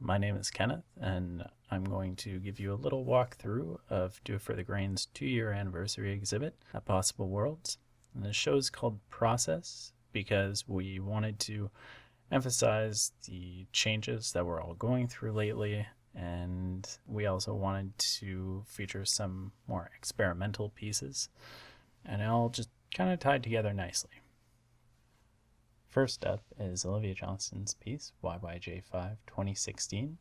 My name is Kenneth, and I'm going to give you a little walkthrough of Do It For The Grain's 2-year anniversary exhibit at Possible Worlds. And the show is called Process because we wanted to emphasize the changes that we're all going through lately, and we also wanted to feature some more experimental pieces, and it all just kind of tied together nicely. First up is Olivia Johnston's piece, YYJ5 2016.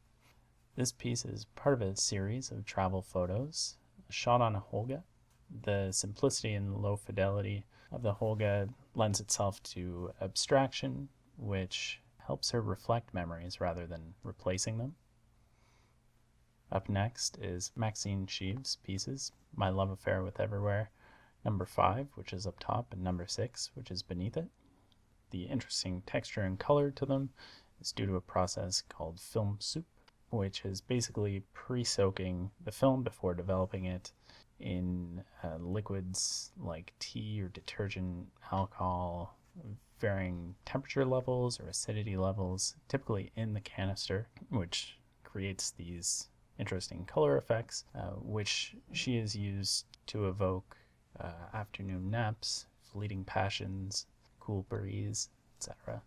This piece is part of a series of travel photos shot on a Holga. The simplicity and low fidelity of the Holga lends itself to abstraction, which helps her reflect memories rather than replacing them. Up next is Maxine Sheaves' pieces, My Love Affair with Everywhere, number 5, which is up top, and number 6, which is beneath it. The interesting texture and color to them is due to a process called film soup, which is basically pre-soaking the film before developing it in liquids like tea or detergent, alcohol, varying temperature levels or acidity levels, typically in the canister, which creates these interesting color effects, which she has used to evoke afternoon naps, fleeting passions, cool breeze, etc.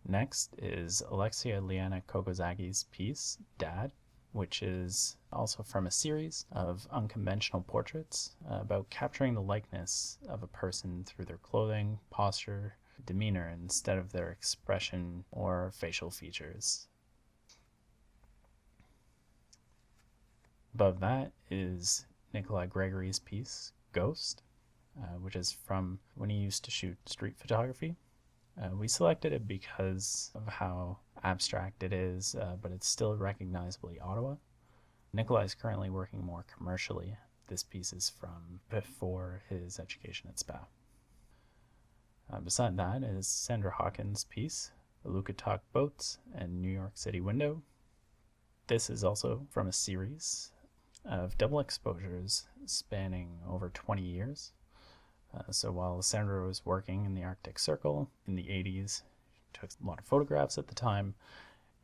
Next is Alexia-Leana Kokozaki's piece, Dad, which is also from a series of unconventional portraits about capturing the likeness of a person through their clothing, posture, demeanor, instead of their expression or facial features. Above that is Nicolai Gregory's piece, Ghost, which is from when he used to shoot street photography. We selected it because of how abstract it is, but it's still recognizably Ottawa. Nicolai is currently working more commercially. This piece is from before his education at SPA. Beside that is Sandra Hawkins' piece, Ilukatok Boats and New York City Window. This is also from a series of double exposures spanning over 20 years. So while Sandra was working in the Arctic Circle in the 80s, took a lot of photographs at the time,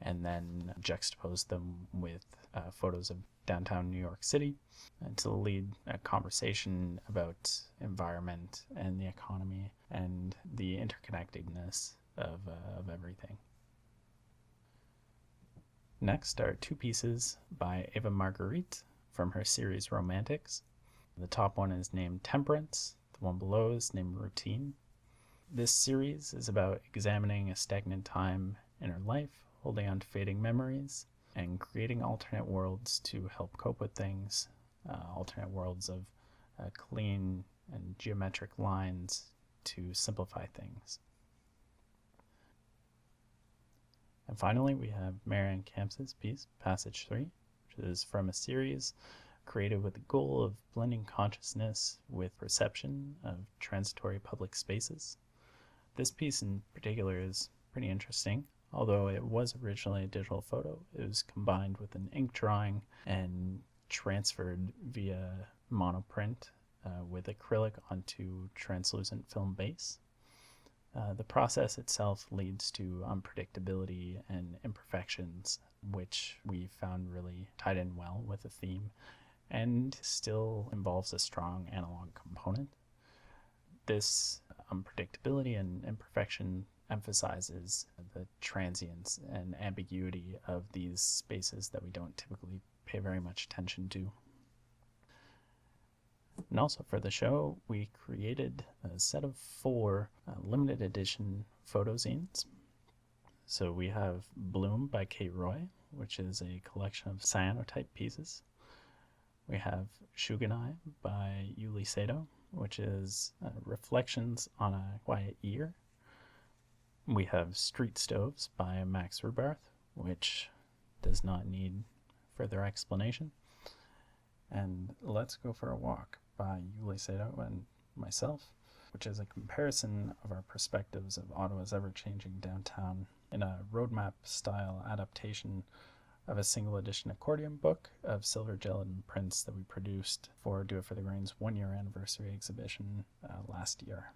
and then juxtaposed them with photos of downtown New York City to lead a conversation about environment and the economy and the interconnectedness of everything. Next are 2 pieces by Ava Marguerite from her series Romantics. The top one is named Temperance. The one below is named Routine. This series is about examining a stagnant time in her life, holding on to fading memories, and creating alternate worlds to help cope with things, alternate worlds of clean and geometric lines to simplify things. And finally, we have MaryAnn Camps' piece, Passage 3, which is from a series created with the goal of blending consciousness with perception of transitory public spaces. This piece in particular is pretty interesting. Although it was originally a digital photo, it was combined with an ink drawing and transferred via monoprint with acrylic onto translucent film base. The process itself leads to unpredictability and imperfections, which we found really tied in well with the theme and still involves a strong analog component. This unpredictability and imperfection emphasizes the transience and ambiguity of these spaces that we don't typically pay very much attention to. And also for the show, we created a set of 4 limited edition photo zines. So we have Bloom by Kate Roy, which is a collection of cyanotype pieces. We have Shugenai by Yuli Sato, which is reflections on a quiet ear. We have Street Stoves by Max Rubarth, which does not need further explanation. And Let's Go for a Walk by Yuli Sato and myself, which is a comparison of our perspectives of Ottawa's ever-changing downtown in a roadmap-style adaptation of a single edition accordion book of silver gelatin prints that we produced for Do It For The Grain's 1-year anniversary exhibition last year.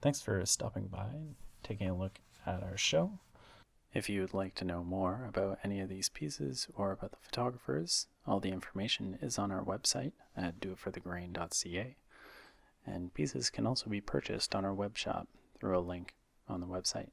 Thanks for stopping by and taking a look at our show. If you would like to know more about any of these pieces or about the photographers, all the information is on our website at doitforthegrain.ca, and pieces can also be purchased on our web shop through a link on the website.